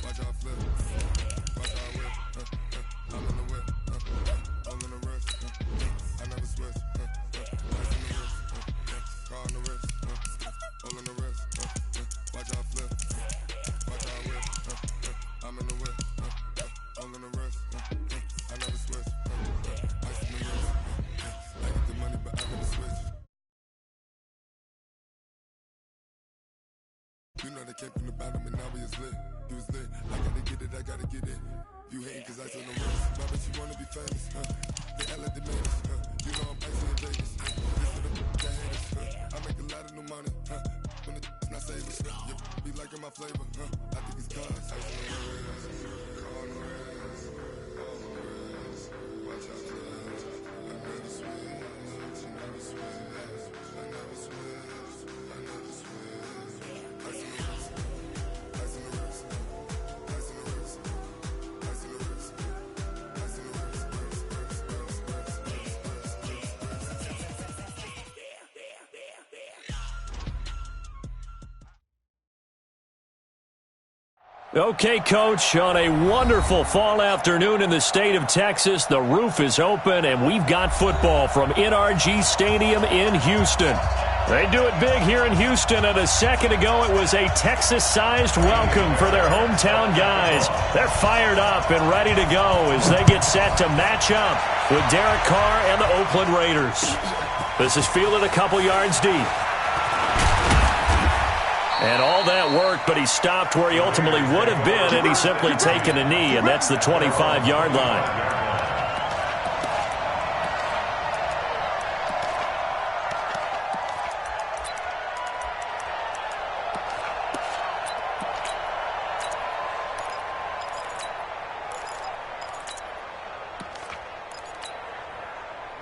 Watch how I flip. Watch how I whip. I'm in the whip. All in the wrist. I never switch. Ice in the wrist. Car on the wrist. All in the wrist. Watch how I flip. Watch how I whip. I'm in the whip. All in the wrist. I never switch. Ice in the wrist. I get the money, but I never switch. You know they came from the bottom and now we is lit. You was lit. I gotta get it, I gotta get it. You hating cause I told them worse. Why bet you wanna be famous, They act like the managed, You know I'm icy in Vegas, This for the haters, I make a lot of new money, When the not saving, be liking my flavor, I think it's cause ice on the wrist, on the wrist, on the wrist. Watch out, flash. I never switch, I never switch, I never switch, I never switch. Okay, Coach, on a wonderful fall afternoon in the state of Texas, the roof is open, and we've got football from NRG Stadium in Houston. They do it big here in Houston, and a second ago it was a Texas-sized welcome for their hometown guys. They're fired up and ready to go as they get set to match up with Derek Carr and the Oakland Raiders. This is fielded a couple yards deep. And all that worked, but he stopped where he ultimately would have been, and he's simply taken a knee, and that's the 25-yard line.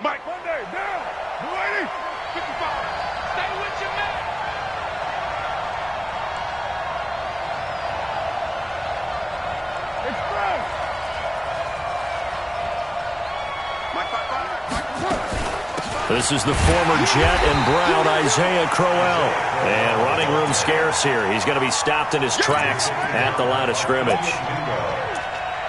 Mike Monday, down. Lady, 55. Stay with your man. This is the former Jet and Brown, Isaiah Crowell. And running room scarce here. He's going to be stopped in his tracks at the line of scrimmage.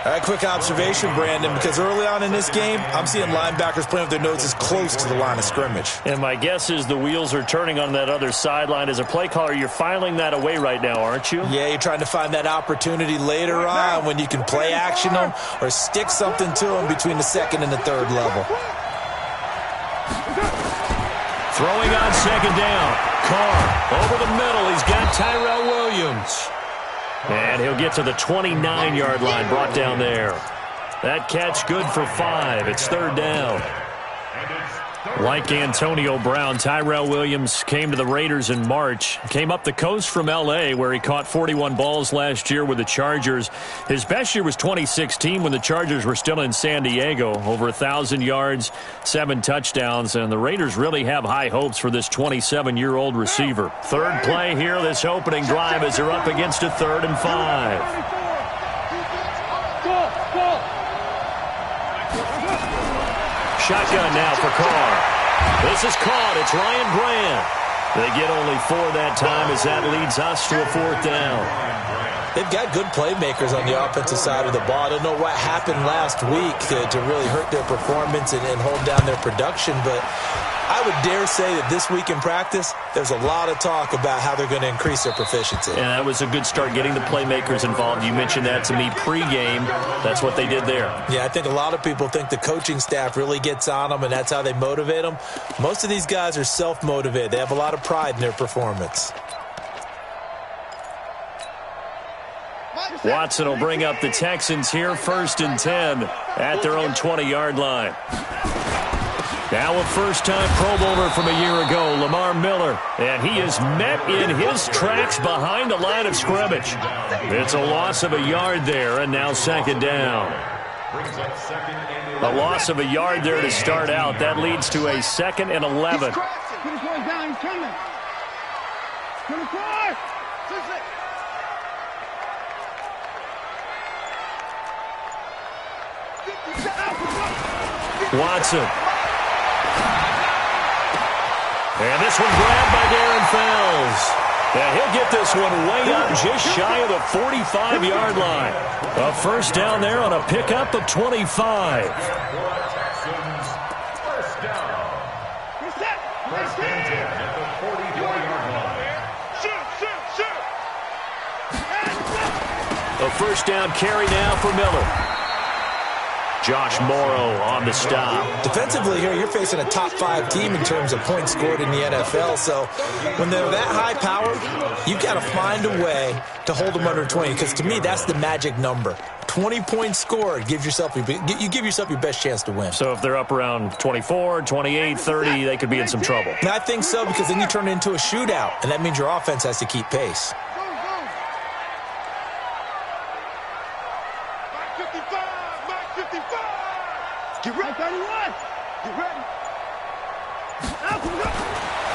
A quick observation, Brandon, because early on in this game, I'm seeing linebackers playing with their noses close to the line of scrimmage. And my guess is the wheels are turning on that other sideline. As a play caller, you're filing that away right now, aren't you? Yeah, you're trying to find that opportunity later on when you can play action them or stick something to them between the second and the third level. Throwing on second down. Carr over the middle. He's got Tyrell Williams. And he'll get to the 29-yard line, brought down there. That catch good for 5. It's third down. Like Antonio Brown, Tyrell Williams came to the Raiders in March. Came up the coast from L.A., where he caught 41 balls last year with the Chargers. His best year was 2016 when the Chargers were still in San Diego. Over 1,000 yards, 7 touchdowns, and the Raiders really have high hopes for this 27-year-old receiver. Third play here, this opening drive, as they're up against a 3rd and 5. Shotgun now for Carr. This is caught. It's Ryan Brand. They get only 4 that time as that leads us to a 4th down. They've got good playmakers on the offensive side of the ball. I don't know what happened last week to really hurt their performance and hold down their production, but I would dare say that this week in practice, there's a lot of talk about how they're going to increase their proficiency. And that was a good start, getting the playmakers involved. You mentioned that to me pregame. That's what they did there. Yeah, I think a lot of people think the coaching staff really gets on them, and that's how they motivate them. Most of these guys are self-motivated. They have a lot of pride in their performance. Watson will bring up the Texans here, 1st and 10 at their own 20-yard line. Now a first-time Pro Bowler from a year ago, Lamar Miller. And he is met in his tracks behind the line of scrimmage. It's a loss of a yard there, and now 2nd down. A loss of a yard there to start out. That leads to a 2nd and 11. Watson. And this one grabbed by Darren Fells. And he'll get this one way up just shy of the 45-yard line. A first down there on a pickup of 25. First and 10 at the 40-yard line. A first down carry now for Miller. Josh Morrow on the stop. Defensively here, you're facing a top 5 team in terms of points scored in the NFL. So when they're that high powered, you've got to find a way to hold them under 20. Because to me, that's the magic number. 20 points scored, you give yourself your best chance to win. So if they're up around 24, 28, 30, they could be in some trouble. And I think so, because then you turn it into a shootout, and that means your offense has to keep pace. Get ready, 31. Get ready.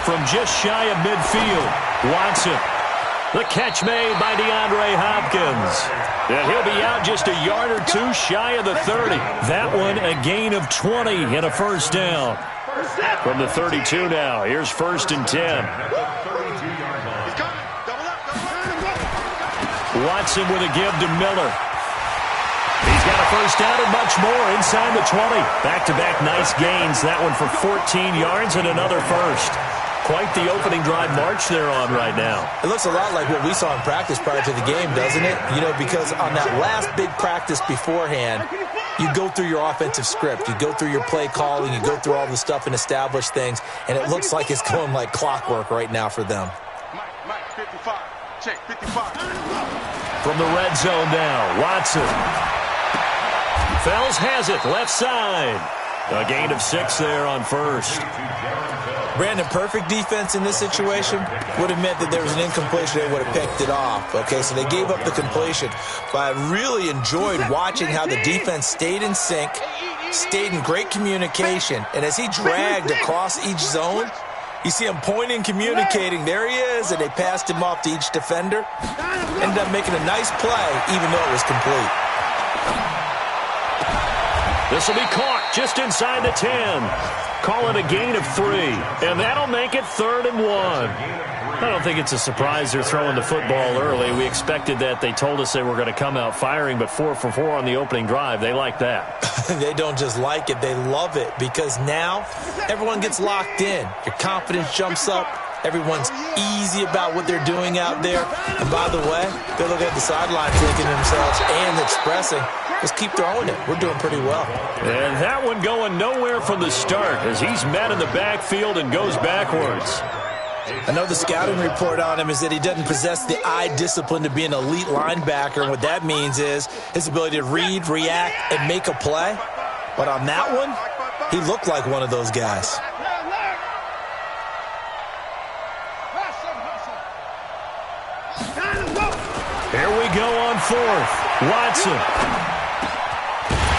From just shy of midfield, Watson. The catch made by DeAndre Hopkins. And he'll be out just a yard or two shy of the 30. That one a gain of 20 and a first down. From the 32 now, here's first and 10. Watson with a give to Miller. He's got a first down and much more inside the 20. Back-to-back nice gains. That one for 14 yards and another first. Quite the opening drive march they're on right now. It looks a lot like what we saw in practice prior to the game, doesn't it? You know, because on that last big practice beforehand, you go through your offensive script. You go through your play calling. You go through all the stuff and establish things. And it looks like it's going like clockwork right now for them. Mike, 55. Check, 55. From the red zone now, Watson. Fells has it, left side. A gain of 6 there on first. Brandon, perfect defense in this situation would have meant that there was an incompletion. They would have picked it off. Okay, so they gave up the completion. But I really enjoyed watching how the defense stayed in sync, stayed in great communication. And as he dragged across each zone, you see him pointing, communicating. There he is, and they passed him off to each defender. Ended up making a nice play, even though it was complete. This will be caught just inside the 10. Call it a gain of 3. And that'll make it 3rd and 1. I don't think it's a surprise they're throwing the football early. We expected that. They told us they were going to come out firing, but 4 for 4 on the opening drive. They like that. They don't just like it. They love it, because now everyone gets locked in. Your confidence jumps up. Everyone's easy about what they're doing out there. And by the way, they're looking at the sidelines thinking to themselves and expressing, let's keep throwing it. We're doing pretty well. And that one going nowhere from the start as he's met in the backfield and goes backwards. I know the scouting report on him is that he doesn't possess the eye discipline to be an elite linebacker. And what that means is his ability to read, react, and make a play. But on that one, he looked like one of those guys. Here we go on 4th. Watson.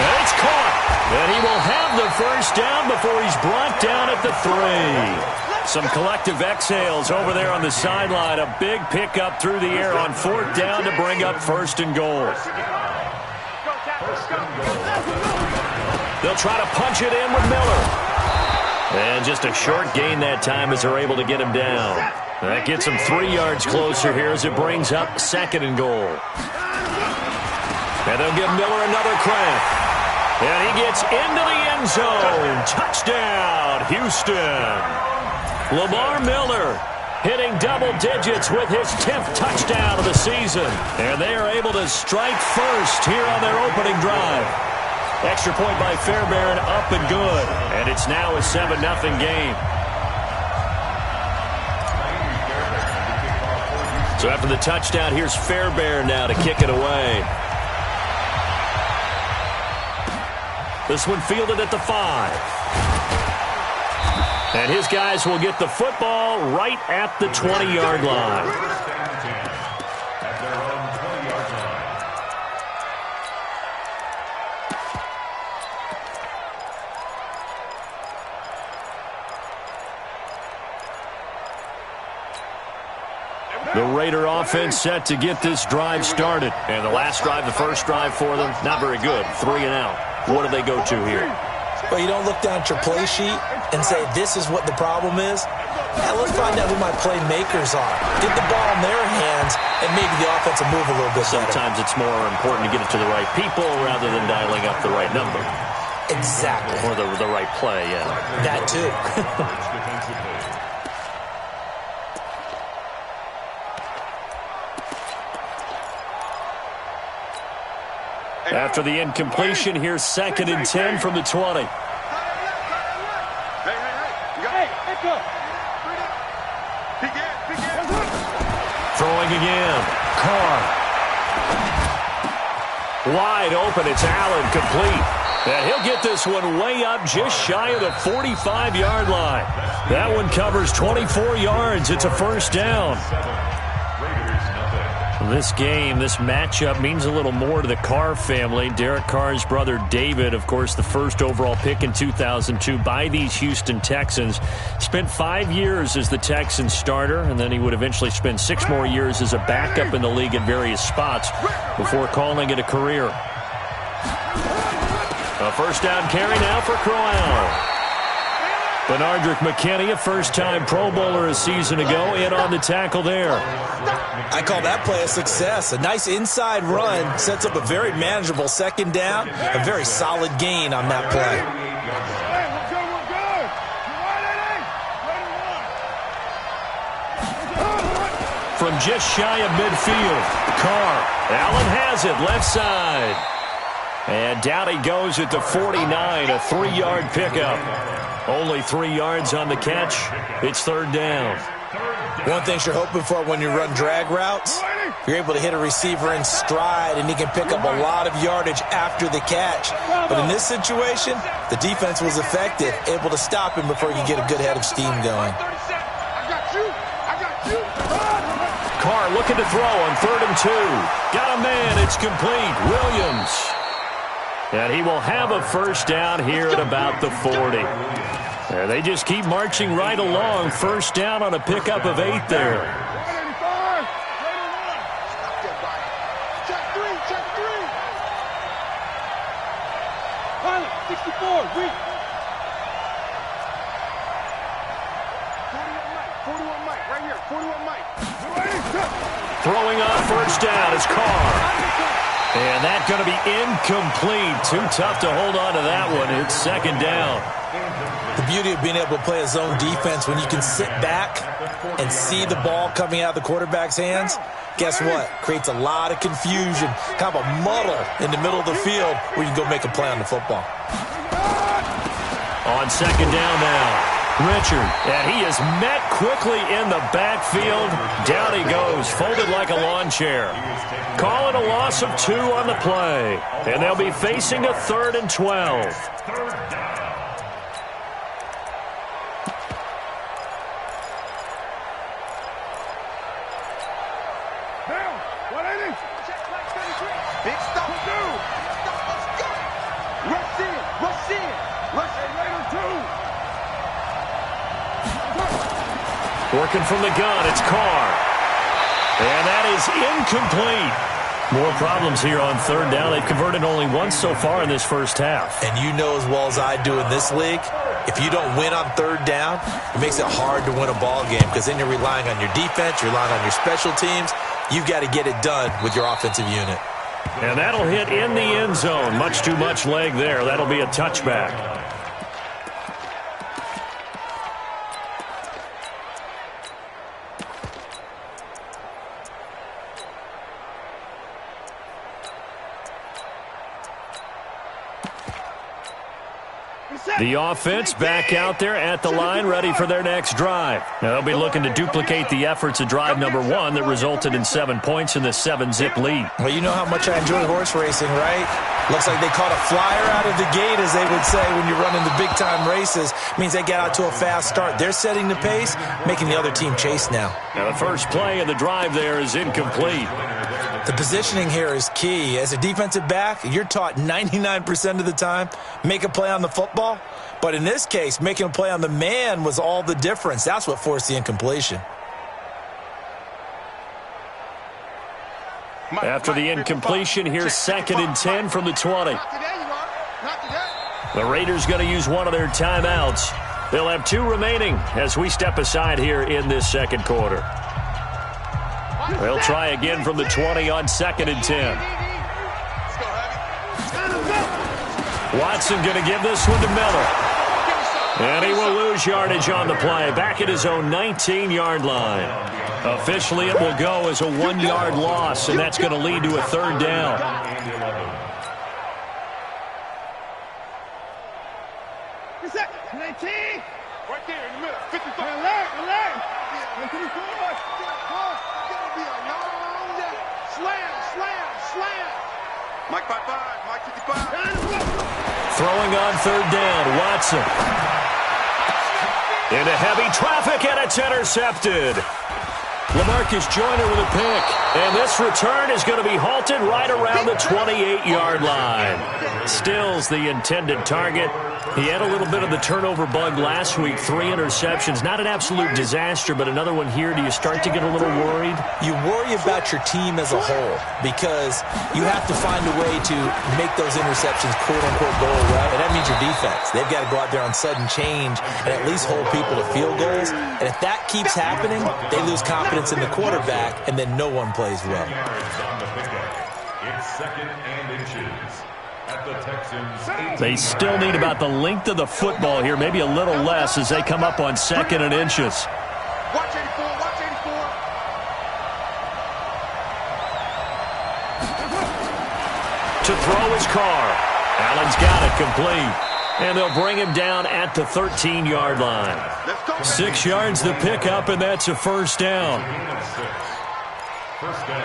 And it's caught. And he will have the first down before he's brought down at the 3. Some collective exhales over there on the sideline. A big pickup through the air on 4th down to bring up 1st and goal. They'll try to punch it in with Miller. And just a short gain that time as they're able to get him down. That gets him 3 yards closer here as it brings up 2nd and goal. And they'll give Miller another crack. And he gets into the end zone. Touchdown, Houston. Lamar Miller hitting double digits with his 10th touchdown of the season. And they are able to strike first here on their opening drive. Extra point by Fairbairn, up and good. And it's now a 7-0 game. So after the touchdown, here's Fairbairn now to kick it away. This one fielded at the 5. And his guys will get the football right at the 20-yard line. The Raider offense set to get this drive started. And the last drive, the first drive for them, not very good. 3 and out. What do they go to here? Well, you don't look down at your play sheet and say this is what the problem is. Yeah, let's find out who my playmakers are. Get the ball in their hands, and maybe the offense will move a little bit better. Sometimes it's more important to get it to the right people rather than dialing up the right number. Exactly. Or the right play, yeah. That too. After the incompletion, here's 2nd and 10 from the 20. Throwing again. Carr. Wide open. It's Allen, complete. And he'll get this one way up just shy of the 45-yard line. That one covers 24 yards. It's a first down. This game, this matchup means a little more to the Carr family. Derek Carr's brother David, of course, the first overall pick in 2002 by these Houston Texans. Spent 5 years as the Texans starter, and then he would eventually spend 6 more years as a backup in the league at various spots before calling it a career. A first down carry now for Crowell. Benardrick McKinney, a first-time Pro Bowler a season ago, in on the tackle there. I call that play a success. A nice inside run sets up a very manageable 2nd down. A very solid gain on that play. From just shy of midfield, Carr. Allen has it, left side. And down he goes at the 49, a 3-yard pickup. Only 3 yards on the catch. It's 3rd down. One thing you're hoping for when you run drag routes, you're able to hit a receiver in stride, and he can pick up a lot of yardage after the catch. But in this situation, the defense was effective, able to stop him before you get a good head of steam going. Carr looking to throw on 3rd and 2. Got a man. It's complete. Williams. And he will have a first down here at about the 40. And they just keep marching right along. First down on a pickup of 8 there. Throwing on first down is Carr. And that's going to be incomplete. Too tough to hold on to that one. It's 2nd down. The beauty of being able to play a zone defense when you can sit back and see the ball coming out of the quarterback's hands, guess what? Creates a lot of confusion, kind of a muddle in the middle of the field where you can go make a play on the football. On 2nd down now. Richard, and he is met quickly in the backfield. Down he goes, folded like a lawn chair. Calling a loss of 2 on the play. And they'll be facing a 3rd and 12. Big stuff. Let's go. Rush in. Rush in. Rush in. Later, 2. Working from the gun, it's Carr. And that is incomplete. More problems here on 3rd down. They've converted only once so far in this first half. And you know as well as I do in this league, if you don't win on 3rd down, it makes it hard to win a ball game because then you're relying on your defense, you're relying on your special teams. You've got to get it done with your offensive unit. And that'll hit in the end zone. Much too much leg there. That'll be a touchback. The offense back out there at the line, ready for their next drive. Now they'll be looking to duplicate the efforts of drive number 1 that resulted in 7 points in the 7-zip lead. Well, you know how much I enjoy horse racing, right? Looks like they caught a flyer out of the gate, as they would say, when you're running the big-time races. It means they get out to a fast start. They're setting the pace, making the other team chase now. Now the first play of the drive there is incomplete. The positioning here is key. As a defensive back, you're taught 99% of the time, make a play on the football. But in this case, making a play on the man was all the difference. That's what forced the incompletion. After the incompletion, here's 2nd and 10 from the 20. The Raiders going to use one of their timeouts. They'll have 2 remaining as we step aside here in this second quarter. They'll try again from the 20 on 2nd and 10. Watson going to give this one to Miller. And he will lose yardage on the play. Back at his own 19-yard line. Officially, it will go as a 1-yard loss, and that's going to lead to a 3rd down. Right there in the middle. 55. Alert. Slam. Mike 55. Mike 55. Throwing on 3rd down, Watson. Into heavy traffic, and it's intercepted. LaMarcus Joyner with a pick. And this return is going to be halted right around the 28-yard line. Stills the intended target. He had a little bit of the turnover bug last week. 3 interceptions. Not an absolute disaster, but another one here. Do you start to get a little worried? You worry about your team as a whole because you have to find a way to make those interceptions quote-unquote go away, and that means your defense. They've got to go out there on sudden change and at least hold people to field goals. And if that keeps happening, they lose confidence in the quarterback, and then no one plays well. It's 2nd and inches. They still need about the length of the football here, maybe a little less as they come up on 2nd and inches. Watch 84. To throw his car. Allen's got it complete. And they'll bring him down at the 13-yard line. 6 yards the pickup, and that's a 1st down.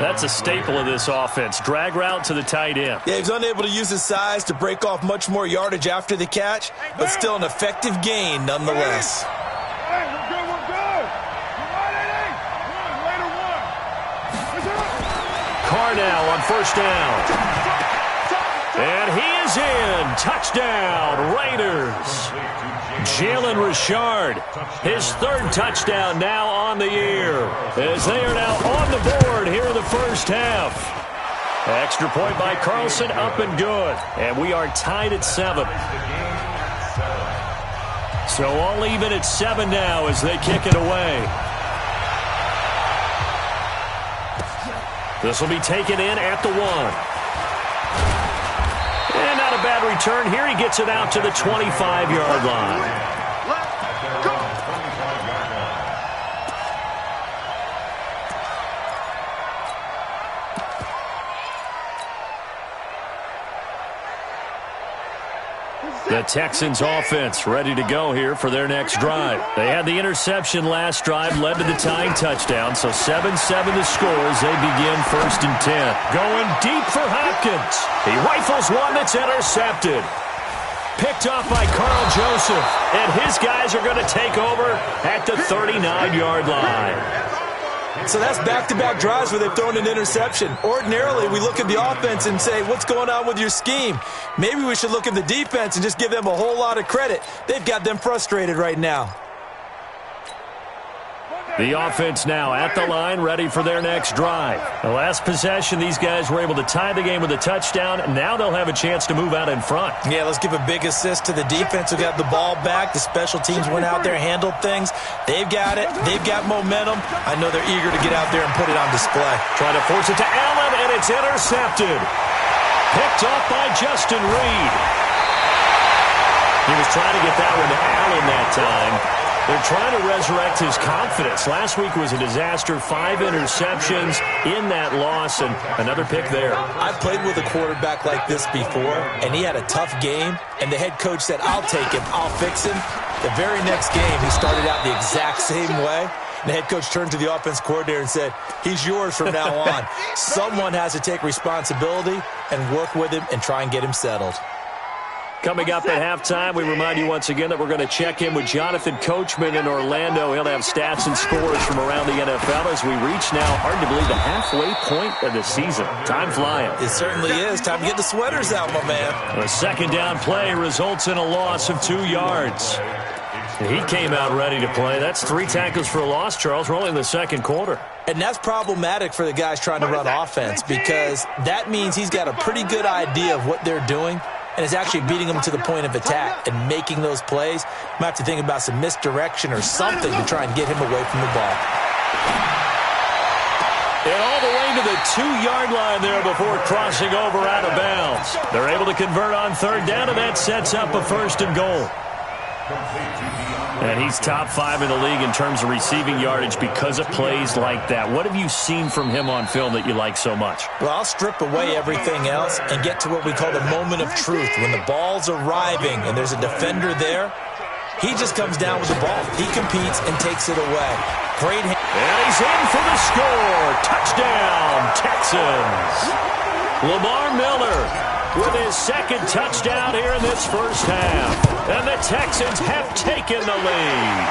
That's a staple of this offense. Drag route to the tight end. Yeah, he's unable to use his size to break off much more yardage after the catch, but still an effective gain nonetheless. Hey, we're good. Carr now on 1st down. And he is in. Touchdown, Raiders. Jalen Richard, his 3rd touchdown now on the year, as they are now on the board here in the first half. Extra point by Carlson, up and good. And we are tied at 7. So all even at 7 now as they kick it away. This will be taken in at the 1. And not a bad return here. He gets it out to the 25-yard line. The Texans offense ready to go here for their next drive. They had the interception last drive, led to the tying touchdown, so 7-7 the score as they begin 1st and 10. Going deep for Hopkins. He rifles one that's intercepted. Picked off by Carl Joseph, and his guys are going to take over at the 39-yard line. So that's back-to-back drives where they've thrown an interception. Ordinarily, we look at the offense and say, what's going on with your scheme? Maybe we should look at the defense and just give them a whole lot of credit. They've got them frustrated right now. The offense now at the line, ready for their next drive. The last possession, these guys were able to tie the game with a touchdown. Now they'll have a chance to move out in front. Yeah, let's give a big assist to the defense who got the ball back. The special teams went out there, handled things. They've got it. They've got momentum. I know they're eager to get out there and put it on display. Trying to force it to Allen, and it's intercepted. Picked off by Justin Reed. He was trying to get that one to Allen that time. They're trying to resurrect his confidence. Last week was a disaster. 5 interceptions in that loss, and another pick there. I've played with a quarterback like this before, and he had a tough game, and the head coach said, I'll take him, I'll fix him. The very next game, he started out the exact same way. And the head coach turned to the offense coordinator and said, he's yours from now on. Someone has to take responsibility and work with him and try and get him settled. Coming up at halftime, we remind you once again that we're going to check in with Jonathan Coachman in Orlando. He'll have stats and scores from around the NFL as we reach now, hard to believe, the halfway point of the season. Time flying. It certainly is. Time to get the sweaters out, my man. A second down play results in a loss of 2 yards. He came out ready to play. That's 3 tackles for a loss, Charles. We're only in the second quarter. And that's problematic for the guys trying to run offense because that means he's got a pretty good idea of what they're doing. and is actually beating them to the point of attack and making those plays. Might have to think about some misdirection or something to try and get him away from the ball. And all the way to the 2-yard line there before crossing over out of bounds. They're able to convert on third down, and that sets up a 1st and goal. And he's top 5 in the league in terms of receiving yardage because of plays like that. What have you seen from him on film that you like so much? Well, I'll strip away everything else and get to what we call the moment of truth. When the ball's arriving and there's a defender there, he just comes down with the ball. He competes and takes it away. Great hand. And he's in for the score. Touchdown, Texans. Lamar Miller with his 2nd touchdown here in this first half. And the Texans have taken the lead.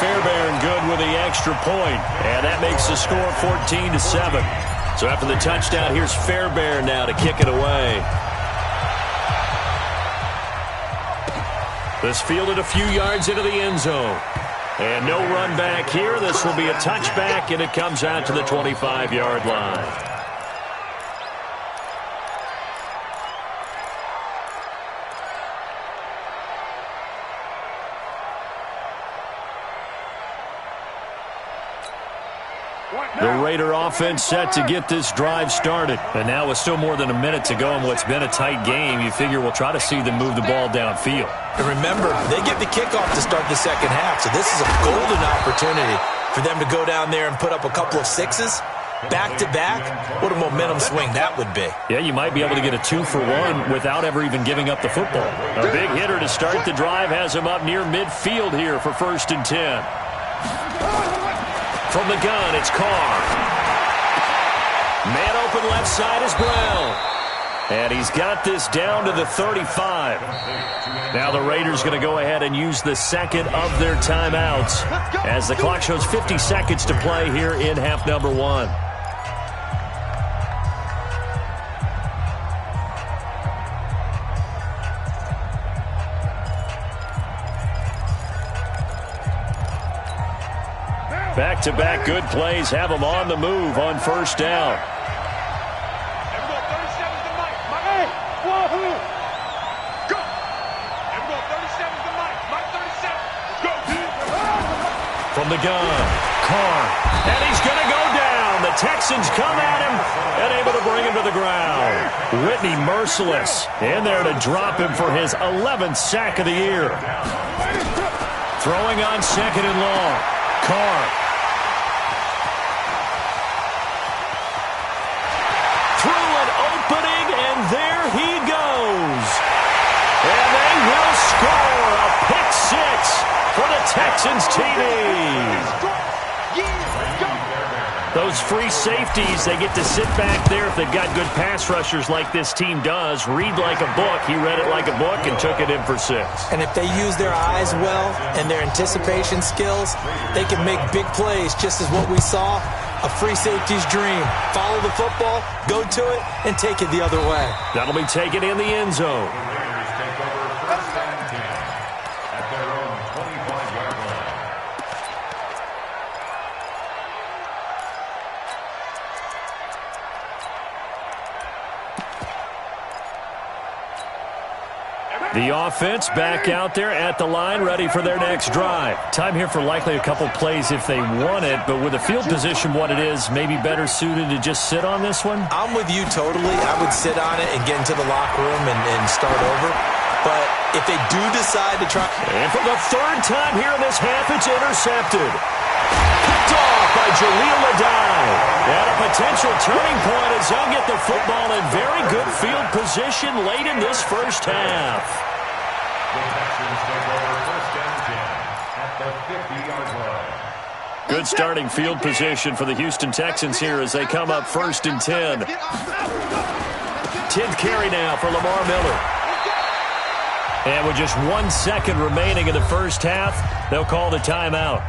Fairbairn good with the extra point. And that makes the score 14-7. So after the touchdown, here's Fairbairn now to kick it away. This fielded a few yards into the end zone. And no run back here. This will be a touchback, and it comes out to the 25-yard line. The Raider offense set to get this drive started. And now with still more than a minute to go in what's been a tight game, you figure we'll try to see them move the ball downfield. And remember, they get the kickoff to start the second half, so this is a golden opportunity for them to go down there and put up a couple of 6s. Back-to-back, what a momentum swing that would be. Yeah, you might be able to get a 2-for-1 without ever even giving up the football. A big hitter to start the drive has him up near midfield here for 1st and 10. From the gun, it's Carr. Man open left side is Brown. And he's got this down to the 35. Now the Raiders going to go ahead and use the 2nd of their timeouts as the clock shows 50 seconds to play here in half number 1. Back-to-back good plays have them on the move on 1st down. From the gun, Carr, and he's going to go down. The Texans come at him and able to bring him to the ground. Whitney merciless in there to drop him for his 11th sack of the year. Throwing on 2nd and long, Carr. Through an opening, and there he goes. And they will score a pick 6 for the Texans TD. Those free safeties, they get to sit back there if they've got good pass rushers like this team does. Read like a book. He read it like a book and took it in for 6. And if they use their eyes well and their anticipation skills, they can make big plays, just as what we saw. A free safety's dream. Follow the football, go to it, and take it the other way. That'll be taken in the end zone. The offense back out there at the line, ready for their next drive. Time here for likely a couple plays if they want it, but with the field position what it is, maybe better suited to just sit on this one? I'm with you totally. I would sit on it and get into the locker room and start over. But if they do decide to try... And for the 3rd time here in this half, it's intercepted. Picked off by Jaleel Adai. And a potential turning point as they'll get the football in very good field position late in this first half. The Texans take over 1st and 10 at the 50-yard line. Good starting field position for the Houston Texans here as they come up 1st and 10. 10th carry now for Lamar Miller. And with just 1 second remaining in the first half, they'll call the timeout.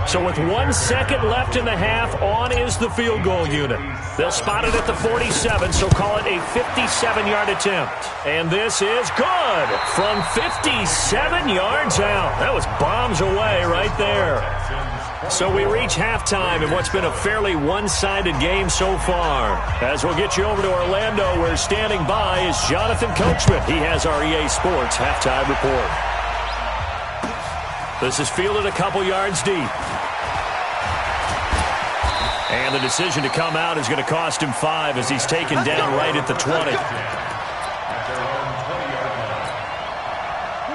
So with 1 second left in the half, on is the field goal unit. They'll spot it at the 47, so call it a 57-yard attempt. And this is good from 57 yards out. That was bombs away right there. So we reach halftime in what's been a fairly one-sided game so far. As we'll get you over to Orlando, where standing by is Jonathan Coachman. He has our EA Sports halftime report. This is fielded a couple yards deep. And the decision to come out is going to cost him 5 as he's taken down right at the 20.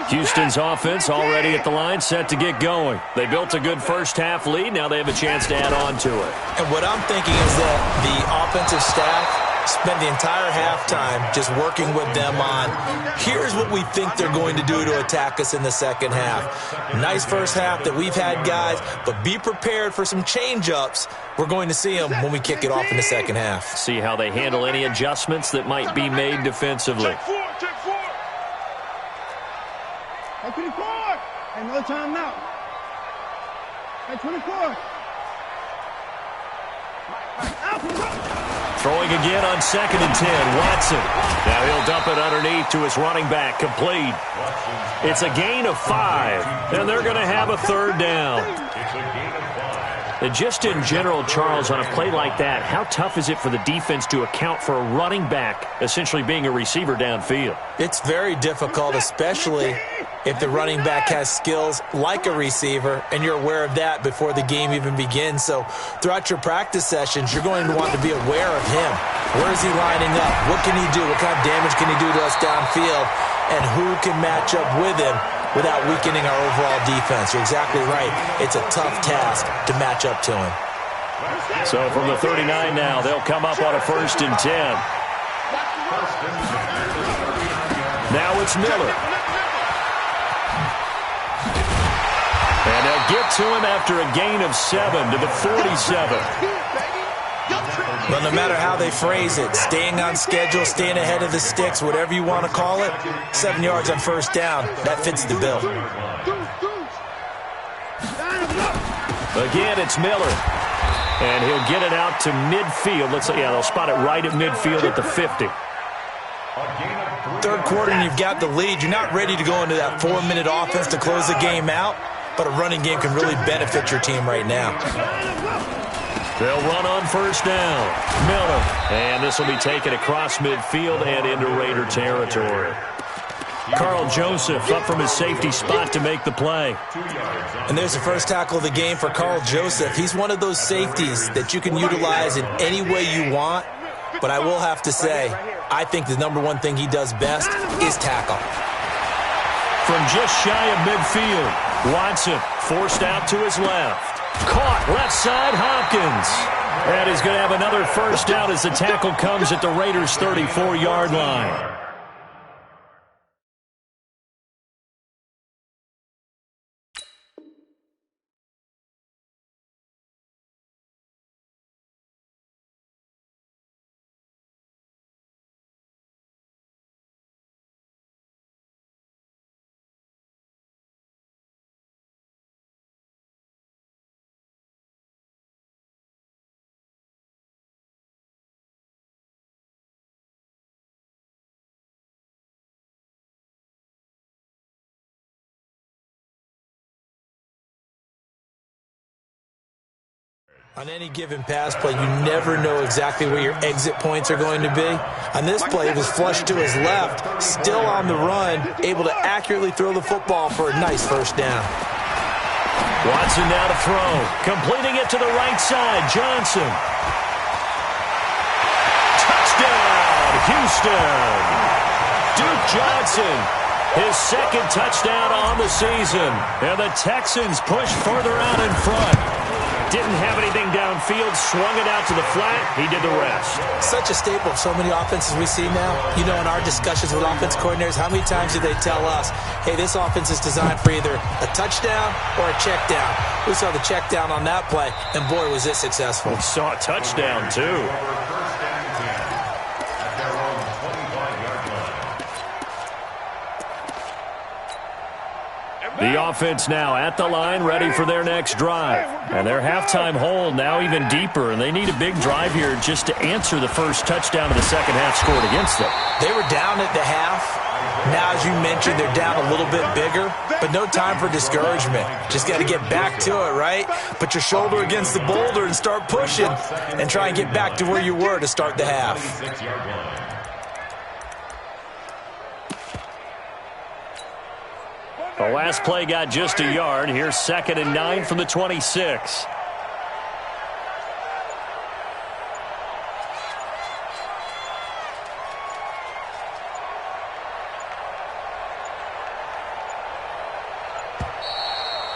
Houston's offense already at the line, set to get going. They built a good first-half lead. Now they have a chance to add on to it. And what I'm thinking is that the offensive staff spent the entire halftime just working with them on, here's what we think they're going to do to attack us in the second half. Nice first half that we've had, guys, but be prepared for some change-ups. We're going to see them when we kick it off in the second half. See how they handle any adjustments that might be made defensively. Check 4. At 24. And no time now. At 24. Throwing again on 2nd and 10. Watson. Now he'll dump it underneath to his running back. Complete. It's a gain of 5. And they're going to have a third down. And just in general, Charles, on a play like that, how tough is it for the defense to account for a running back essentially being a receiver downfield? It's very difficult, especially if the running back has skills like a receiver, and you're aware of that before the game even begins. So throughout your practice sessions, you're going to want to be aware of him. Where is he lining up? What can he do? What kind of damage can he do to us downfield? And who can match up with him without weakening our overall defense? You're exactly right. It's a tough task to match up to him. So from the 39 now, they'll come up on a 1st and 10. Now it's Miller. And they'll get to him after a gain of 7 to the 47. Well, no matter how they phrase it, staying on schedule, staying ahead of the sticks, whatever you want to call it, 7 yards on first down, that fits the bill. Again, it's Miller. And he'll get it out to midfield. They'll spot it right at midfield at the 50. Third quarter and you've got the lead. You're not ready to go into that 4-minute offense to close the game out, but a running game can really benefit your team right now. They'll run on first down. Miller. And this will be taken across midfield and into Raider territory. Carl Joseph up from his safety spot to make the play. And there's the first tackle of the game for Carl Joseph. He's one of those safeties that you can utilize in any way you want. But I will have to say, I think the number one thing he does best is tackle. From just shy of midfield, Watson forced out to his left. Caught left side, Hopkins. And he's going to have another first down as the tackle comes at the Raiders' 34-yard line. On any given pass play, you never know exactly where your exit points are going to be. On this play, it was flushed to his left, still on the run, able to accurately throw the football for a nice first down. Watson now to throw. Completing it to the right side, Johnson. Touchdown, Houston. Duke Johnson, his second touchdown on the season. And the Texans push further out in front. Didn't have anything downfield, swung it out to the flat. He did the rest. Such a staple of so many offenses we see now. You know, in our discussions with offense coordinators, how many times do they tell us, hey, this offense is designed for either a touchdown or a check down. We saw the check down on that play, and boy, was it successful. We saw a touchdown, too. The offense now at the line, ready for their next drive. And their halftime hole now even deeper, and they need a big drive here just to answer the first touchdown of the second half scored against them. They were down at the half, now, as you mentioned, they're down a little bit bigger, but no time for discouragement. Just got to get back to it, right? Put your shoulder against the boulder and start pushing and try and get back to where you were to start the half. The last play got just a yard. Here's 2nd and 9 from the 26.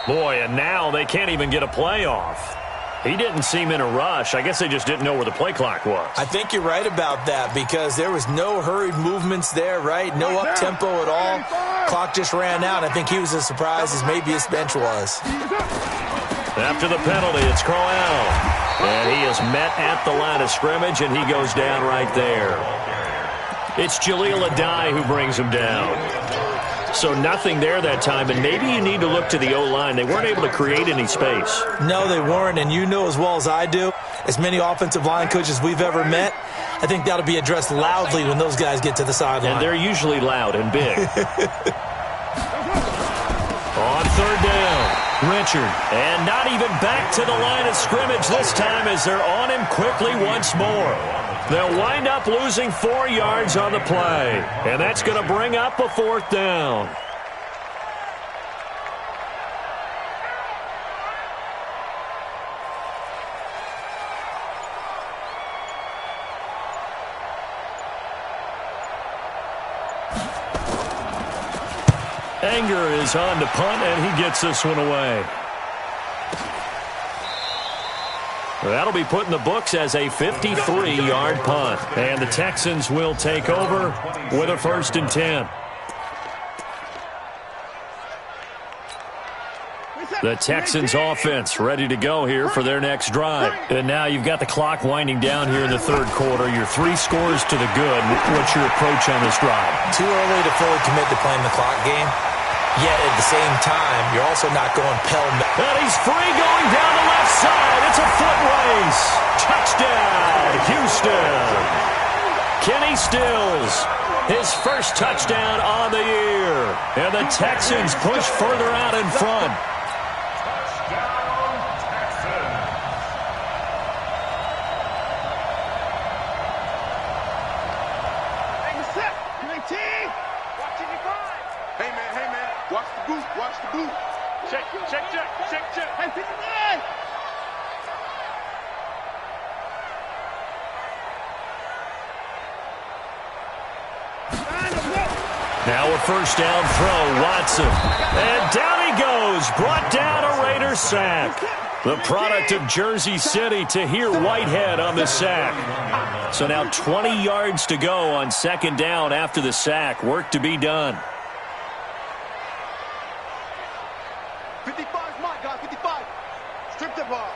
Boy, and now they can't even get a play off. He didn't seem in a rush. I guess they just didn't know where the play clock was. I think you're right about that because there was no hurried movements there, right? No up-tempo at all. Clock just ran out. I think he was as surprised as maybe his bench was. After the penalty, it's Crowell. And he is met at the line of scrimmage, and he goes down right there. It's Jaleel Adai who brings him down. So nothing there that time, and maybe you need to look to the O-line. They weren't able to create any space. No, they weren't, and you know as well as I do, as many offensive line coaches we've ever met, I think that'll be addressed loudly when those guys get to the sideline. And they're usually loud and big. On 3rd down, Richard. And not even back to the line of scrimmage this time as they're on him quickly once more. They'll wind up losing 4 yards on the play. And that's going to bring up a 4th down. Anger is on to punt, and he gets this one away. That'll be put in the books as a 53-yard punt. And the Texans will take over with a 1st and 10. The Texans offense ready to go here for their next drive. And now you've got the clock winding down here in the 3rd quarter. You're 3 scores to the good. What's your approach on this drive? Too early to fully commit to playing the clock game. Yet at the same time, you're also not going pell-mell. And he's free going down the left side. It's a foot race. Touchdown, Houston. Kenny Stills, his first touchdown on the year. And the Texans push further out in front. Check. Hey, 59! Now a 1st down throw, Watson. And down he goes, brought down a Raider sack. The product of Jersey City, Tahir Whitehead on the sack. So now 20 yards to go on 2nd down after the sack. Work to be done. 55 is mine, guys, 55. Strip the ball.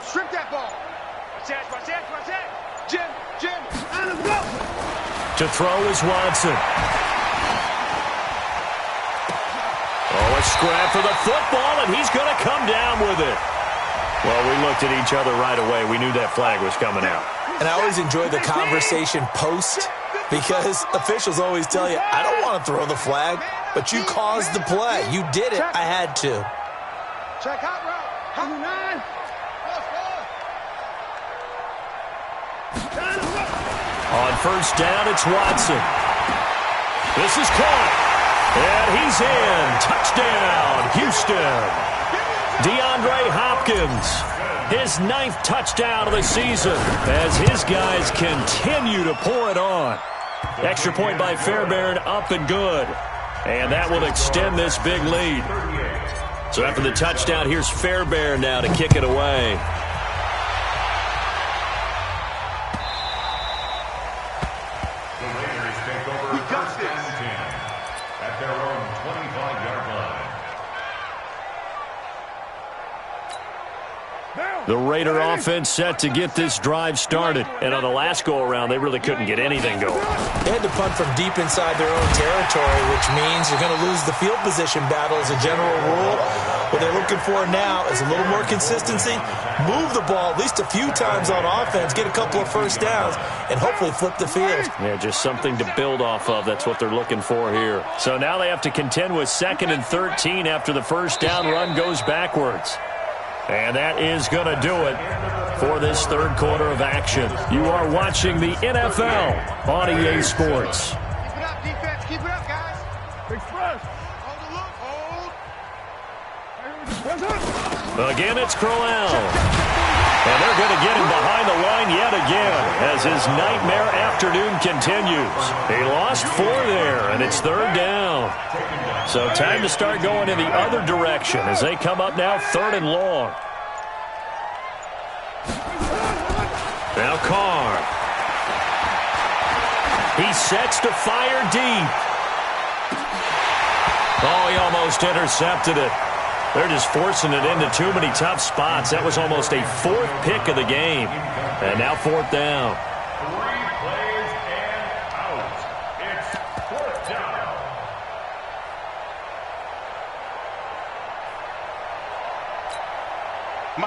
Strip that ball. Watch that. Jim. Let's go. To throw is Watson. Oh, a scrap for the football, and he's going to come down with it. Well, we looked at each other right away. We knew that flag was coming out. And I always enjoy the conversation post because officials always tell you, I don't want to throw the flag, but you caused the play. You did it. I had to. Check out route. 59. On 1st down, it's Watson. This is caught. And he's in. Touchdown, Houston. DeAndre Hopkins, his 9th touchdown of the season as his guys continue to pour it on. Extra point by Fairbairn, up and good. And that will extend this big lead. So after the touchdown, here's Fairbairn now to kick it away. The Raiders take over 1st and 10 at their own 25-yard line. The Raider offense set to get this drive started. And on the last go-around, they really couldn't get anything going. They had to punt from deep inside their own territory, which means you're going to lose the field position battle as a general rule. What they're looking for now is a little more consistency, move the ball at least a few times on offense, get a couple of first downs, and hopefully flip the field. Yeah, just something to build off of. That's what they're looking for here. So now they have to contend with 2nd and 13 after the first down run goes backwards. And that is going to do it for this third quarter of action. You are watching the NFL on EA Sports. Keep it up, defense. Keep it up, guys. Express. Hold the look. Hold. Again, it's Crowell. And they're going to get him behind the line yet again as his nightmare afternoon continues. He lost 4 there, and it's 3rd down. So time to start going in the other direction as they come up now 3rd and long. Now Carr. He sets to fire deep. Oh, he almost intercepted it. They're just forcing it into too many tough spots. That was almost a 4th pick of the game. And now 4th down. 3 plays and out. It's 4th down.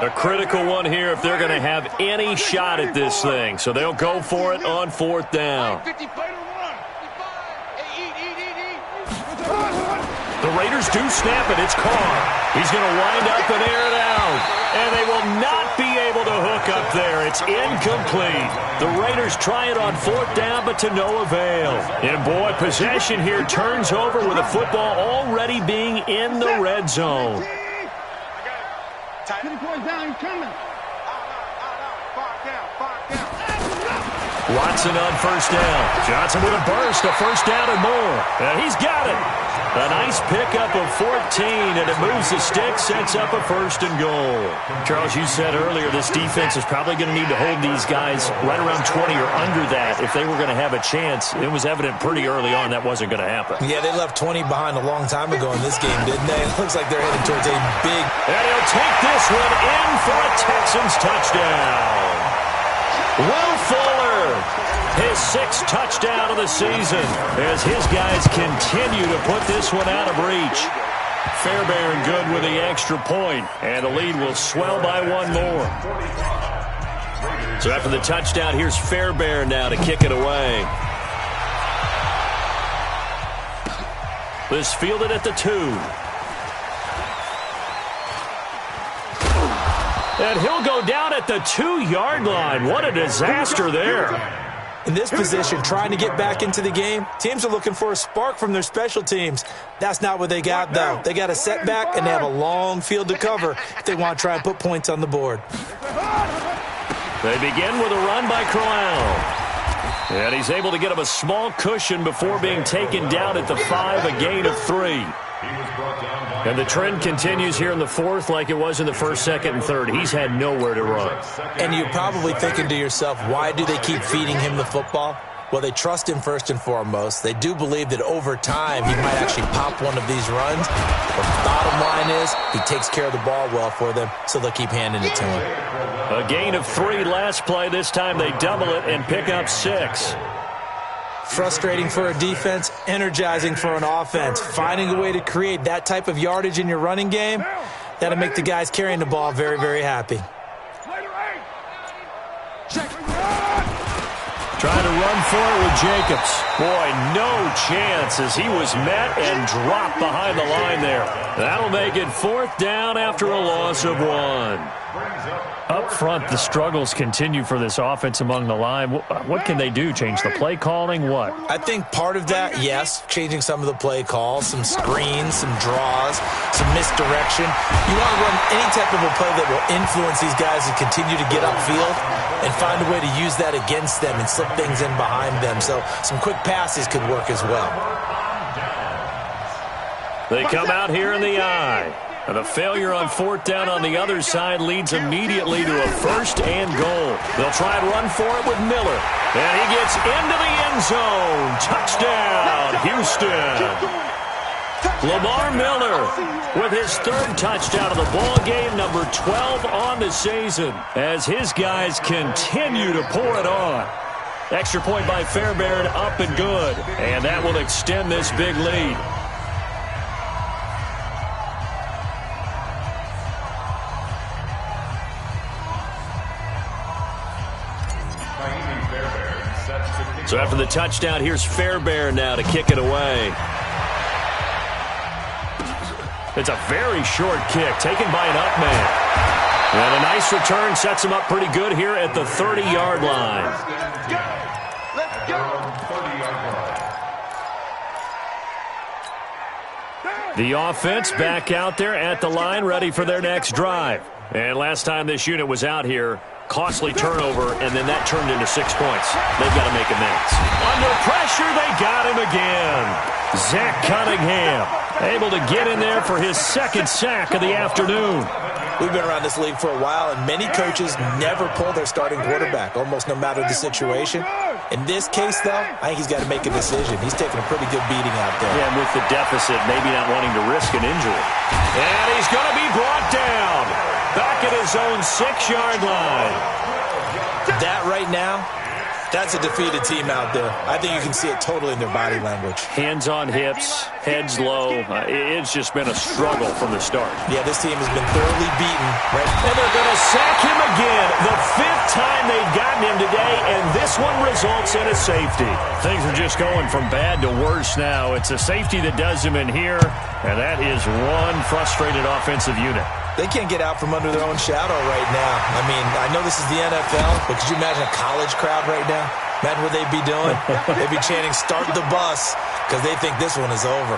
A critical one here if they're going to have any shot at this thing. So they'll go for it on 4th down. 55. The Raiders do snap it. It's Carr. He's going to wind up and air it out. And they will not be able to hook up there. It's incomplete. The Raiders try it on 4th down, but to no avail. And boy, possession here turns over with the football already being in the red zone. 20 points down, he's coming. Watson on 1st down. Johnson with a burst, a 1st down and more. And he's got it. A nice pickup of 14, and it moves the stick, sets up a 1st and goal. Charles, you said earlier this defense is probably going to need to hold these guys right around 20 or under that if they were going to have a chance. It was evident pretty early on that wasn't going to happen. Yeah, they left 20 behind a long time ago in this game, didn't they? It looks like they're headed towards a big... And he'll take this one in for a Texans touchdown. Will Fuller, his 6th touchdown of the season as his guys continue to put this one out of reach. Fairbairn good with the extra point, and the lead will swell by 1 more. So after the touchdown, here's Fairbairn now to kick it away. This fielded at the 2. And he'll go down at the 2-yard line. What a disaster there. In this position, trying to get back into the game, teams are looking for a spark from their special teams. That's not what they got, though. They got a setback, and they have a long field to cover if they want to try and put points on the board. They begin with a run by Crowell. And he's able to get him a small cushion before being taken down at the 5, a gain of 3. And the trend continues here in the 4th like it was in the 1st, 2nd, and 3rd. He's had nowhere to run. And you're probably thinking to yourself, why do they keep feeding him the football? Well, they trust him first and foremost. They do believe that over time he might actually pop one of these runs. But the bottom line is he takes care of the ball well for them, so they'll keep handing it to him. A gain of 3 last play. This time they double it and pick up 6. Frustrating for a defense, energizing for an offense. Finding a way to create that type of yardage in your running game, that'll make the guys carrying the ball very, very happy. Trying to run for it with Jacobs. Boy, no chance as he was met and dropped behind the line there. That'll make it 4th down after a loss of 1. Up front, the struggles continue for this offense among the line. What can they do? Change the play calling? What? I think part of that, yes, changing some of the play calls, some screens, some draws, some misdirection. You want to run any type of a play that will influence these guys to continue to get upfield and find a way to use that against them and slip things in behind them. So some quick passes could work as well. They come out here in the eye. And a failure on 4th down on the other side leads immediately to a 1st and goal. They'll try and run for it with Miller. And he gets into the end zone. Touchdown, Houston. Lamar Miller with his 3rd touchdown of the ball game, number 12 on the season, as his guys continue to pour it on. Extra point by Fairbairn, up and good. And that will extend this big lead. So after the touchdown, here's Fairbairn now to kick it away. It's a very short kick taken by an up man. And a nice return sets him up pretty good here at the 30-yard line. Let's go. The offense back out there at the line, ready for their next drive. And last time this unit was out here, costly turnover, and then that turned into 6 points. They've got to make amends. Under pressure, they got him again. Zach Cunningham able to get in there for his second sack of the afternoon. We've been around this league for a while, and many coaches never pull their starting quarterback, almost no matter the situation. In this case, though, I think he's got to make a decision. He's taking a pretty good beating out there. Yeah, and with the deficit, maybe not wanting to risk an injury. And he's going to be brought down back at his own 6-yard line. That right now, that's a defeated team out there. I think you can see it totally in their body language. Hands on hips, heads low. It's just been a struggle from the start. Yeah, this team has been thoroughly beaten. Right? And they're going to sack him again. The 5th time they've gotten him today, and this one results in a safety. Things are just going from bad to worse now. It's a safety that does him in here, and that is one frustrated offensive unit. They can't get out from under their own shadow right now. I mean, I know this is the NFL, but could you imagine a college crowd right now? Imagine what they'd be doing. They'd be chanting, "Start the bus," because they think this one is over.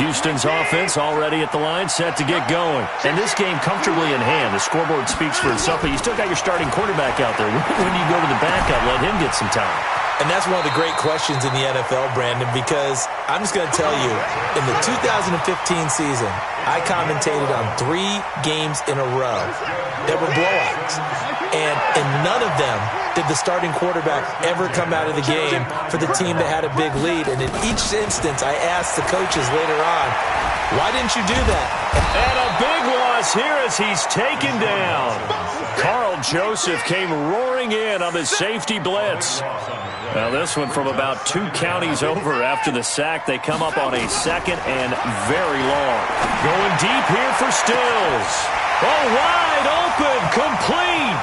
Houston's offense already at the line, set to get going. And this game comfortably in hand. The scoreboard speaks for itself, but you still got your starting quarterback out there. When do you go to the backup, let him get some time? And that's one of the great questions in the NFL, Brandon, because I'm just going to tell you, in the 2015 season, I commentated on 3 games in a row that were blowouts. And in none of them did the starting quarterback ever come out of the game for the team that had a big lead. And in each instance, I asked the coaches later on, why didn't you do that? And a big loss here as he's taken down. Carl Joseph came roaring in on the safety blitz. Now this one from about 2 counties over after the sack. They come up on a 2nd and very long. Going deep here for Stills. Oh, wide open, complete.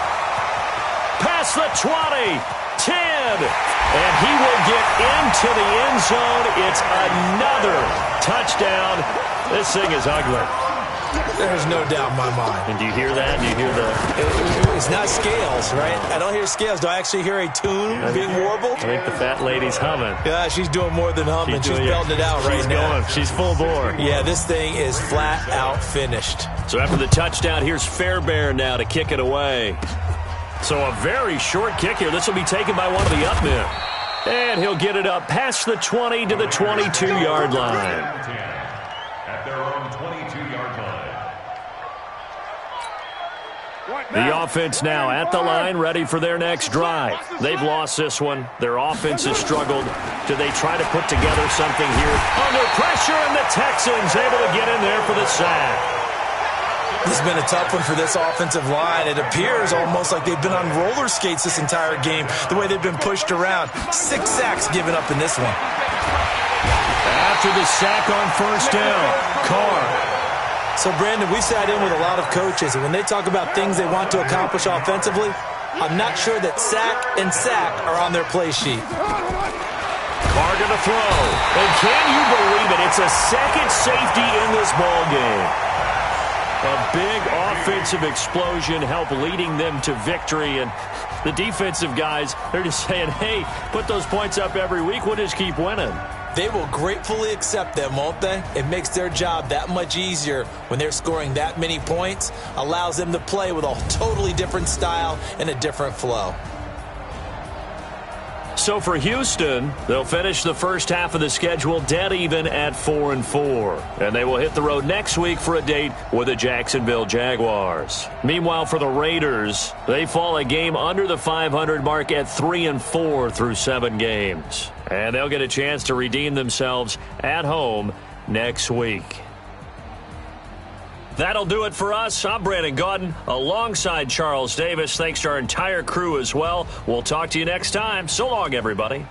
Past the 20, 10. And he will get into the end zone. It's another touchdown. This thing is ugly. There's no doubt in my mind. And do you hear that? Do you hear the... It's not scales, right? I don't hear scales. Do I actually hear a tune being warbled? I think the fat lady's humming. Yeah, she's doing more than humming. She's belting it out right now. Going. She's full bore. Yeah, this thing is flat out finished. So after the touchdown, here's Fairbairn now to kick it away. So a very short kick here. This will be taken by one of the up men. And he'll get it up past the 20 to the 22-yard line. At their own 22-yard line. The offense now at the line, ready for their next drive. They've lost this one. Their offense has struggled. Do they try to put together something here? Under pressure, and the Texans able to get in there for the sack. This has been a tough one for this offensive line. It appears almost like they've been on roller skates this entire game, the way they've been pushed around. 6 sacks given up in this one. After the sack on first down, Carr. So, Brandon, we've sat in with a lot of coaches, and when they talk about things they want to accomplish offensively, I'm not sure that sack and sack are on their play sheet. Carr going to throw. And can you believe it? It's a second safety in this ball game. A big offensive explosion helped leading them to victory. And the defensive guys, they're just saying, hey, put those points up every week. We'll just keep winning. They will gratefully accept them, won't they? It makes their job that much easier when they're scoring that many points. Allows them to play with a totally different style and a different flow. So for Houston, they'll finish the first half of the schedule dead even at 4-4. And they will hit the road next week for a date with the Jacksonville Jaguars. Meanwhile, for the Raiders, they fall a game under the 500 mark at 3-4 through 7 games. And they'll get a chance to redeem themselves at home next week. That'll do it for us. I'm Brandon Gaudin alongside Charles Davis. Thanks to our entire crew as well. We'll talk to you next time. So long, everybody.